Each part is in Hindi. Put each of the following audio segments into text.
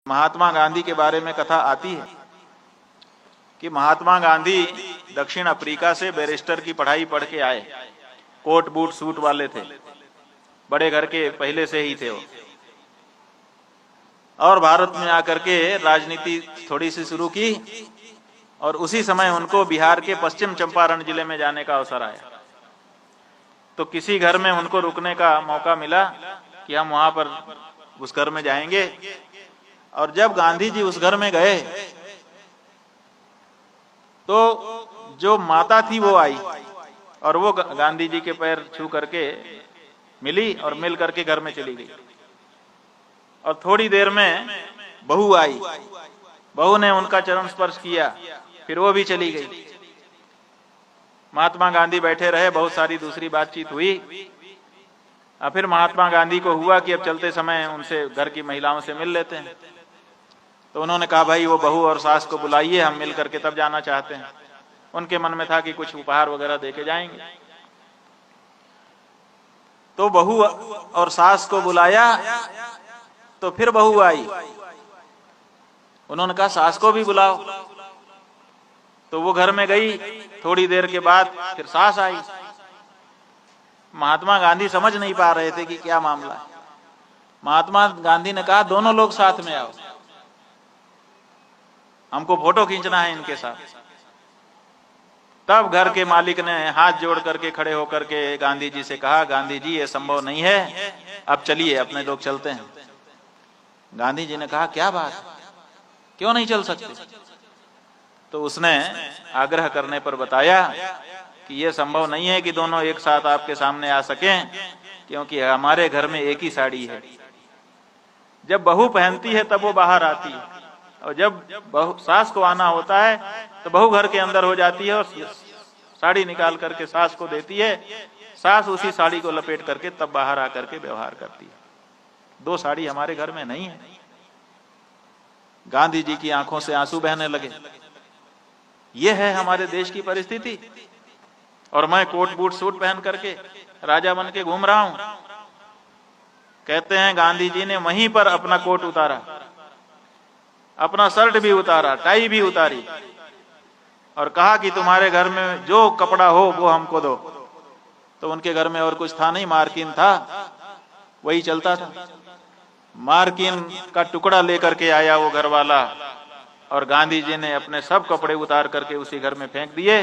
महात्मा गांधी के बारे में कथा आती है कि महात्मा गांधी दक्षिण अफ्रीका से बैरिस्टर की पढ़ाई पढ़ के आए। कोट बूट सूट वाले थे, बड़े घर के पहले से ही थे वो, और भारत में आकर के राजनीति थोड़ी सी शुरू की। और उसी समय उनको बिहार के पश्चिम चंपारण जिले में जाने का अवसर आया। तो किसी घर में उनको रुकने का मौका मिला कि हम वहां पर उस घर में जाएंगे। और जब गांधी जी उस घर में गए तो जो माता थी वो आई और वो गांधी जी के पैर छू करके मिली और मिल करके घर में चली गई। और थोड़ी देर में बहू आई, बहू ने उनका चरण स्पर्श किया, फिर वो भी चली गई। महात्मा गांधी बैठे रहे, बहुत सारी दूसरी बातचीत हुई। और फिर महात्मा गांधी को हुआ कि अब चलते समय उनसे घर की महिलाओं से मिल लेते हैं। तो उन्होंने कहा भाई वो बहू और सास को बुलाइए, हम मिल करके तब जाना चाहते हैं। उनके मन में था कि कुछ उपहार वगैरह देके जाएंगे। तो बहू और सास को बुलाया तो फिर बहू आई। उन्होंने कहा सास को भी बुलाओ। तो वो घर में गई। थोड़ी देर के बाद फिर सास आई। महात्मा गांधी समझ नहीं पा रहे थे कि क्या मामला है। महात्मा गांधी ने कहा दोनों लोग साथ में आओ, हमको फोटो खींचना है इनके साथ। तब घर के मालिक ने हाथ जोड़ करके खड़े होकर के गांधी जी से कहा, गांधी जी ये संभव नहीं है, अब चलिए अपने लोग चलते हैं। गांधी जी ने कहा क्या बात, क्यों नहीं चल सकते? तो उसने आग्रह करने पर बताया कि ये संभव नहीं है कि दोनों एक साथ आपके सामने आ सकें, क्योंकि हमारे घर में एक ही साड़ी है। जब बहू पहनती है तब वो बाहर आती है, और जब सास को आना होता है तो बहू घर के अंदर हो जाती है और साड़ी निकाल करके सास को देती है। सास उसी साड़ी को लपेट करके तब बाहर आकर के व्यवहार करती है। दो साड़ी हमारे घर में नहीं है। गांधी जी की आंखों से आंसू बहने लगे। ये है हमारे देश की परिस्थिति, और मैं कोट बूट सूट पहन करके राजा बन के घूम रहा हूं। कहते हैं गांधी जी ने वहीं पर अपना कोट उतारा, अपना शर्ट भी उतारा, टाई भी उतारी, और कहा कि तुम्हारे घर में जो कपड़ा हो वो हमको दो। तो उनके घर में और कुछ था नहीं, मार्किन था, वही चलता था। मार्किन का टुकड़ा लेकर के आया वो घर वाला, और गांधी जी ने अपने सब कपड़े उतार करके उसी घर में फेंक दिए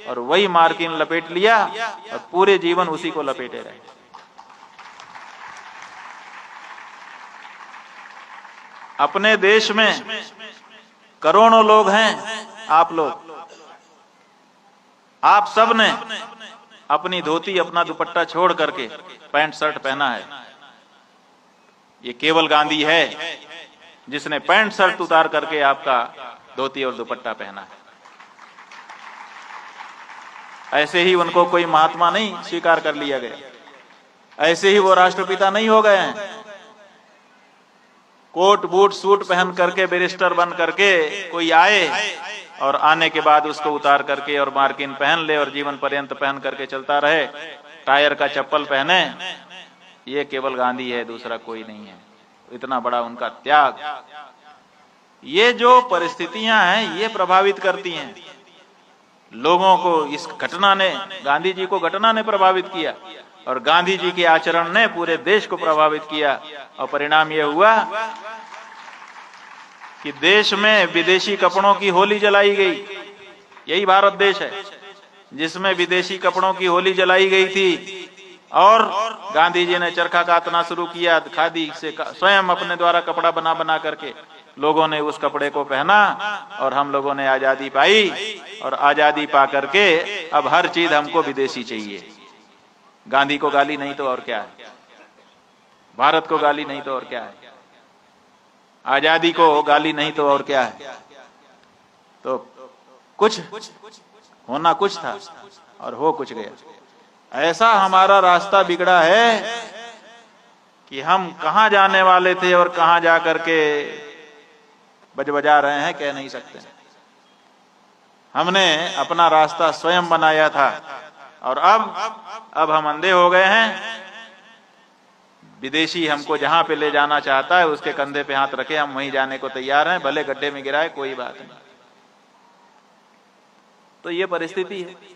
और वही मार्किन लपेट लिया और पूरे जीवन उसी को लपेटे रहे। अपने देश में करोड़ों लोग हैं, आप लोग, आप सब ने अपनी धोती अपना दुपट्टा छोड़ करके पैंट शर्ट पहना है। ये केवल गांधी है जिसने पैंट शर्ट उतार करके आपका धोती और दुपट्टा पहना है। ऐसे ही उनको कोई महात्मा नहीं स्वीकार कर लिया गया, ऐसे ही वो राष्ट्रपिता नहीं हो गए हैं। कोट बूट सूट पहन करके बैरिस्टर बन करके कोई आए और आने के बाद उसको उतार करके और मार्किन पहन ले और जीवन पर्यंत पहन करके चलता रहे, टायर का चप्पल पहने, ये केवल गांधी है, दूसरा कोई नहीं है। इतना बड़ा उनका त्याग। ये जो परिस्थितियां हैं ये प्रभावित करती हैं लोगों को। इस घटना ने, गांधी जी को घटना ने प्रभावित किया और गांधी जी के आचरण ने पूरे देश को प्रभावित किया। और परिणाम यह हुआ कि देश में विदेशी कपड़ों की होली जलाई गई। यही भारत देश है जिसमें विदेशी कपड़ों की होली जलाई गई थी। और गांधी जी ने चरखा कातना शुरू किया, खादी से स्वयं अपने द्वारा कपड़ा बना बना करके लोगों ने उस कपड़े को पहना और हम लोगों ने आजादी पाई। और आजादी पा करके अब हर चीज हमको विदेशी चाहिए। गांधी को गाली नहीं तो और क्या है, भारत को गाली नहीं तो और क्या है, आजादी को गाली नहीं तो और क्या है। तो कुछ होना कुछ था और हो कुछ गया। ऐसा हमारा रास्ता बिगड़ा है कि हम कहां जाने वाले थे और कहां जाकर के बजा रहे हैं कह नहीं सकते। हमने अपना रास्ता स्वयं बनाया था और अब हम अंधे हो गए हैं। विदेशी हमको जहां पे ले जाना चाहता है उसके कंधे पे हाथ रखे, हम वहीं जाने को तैयार हैं, भले गड्ढे में गिराए कोई बात नहीं। तो ये परिस्थिति है।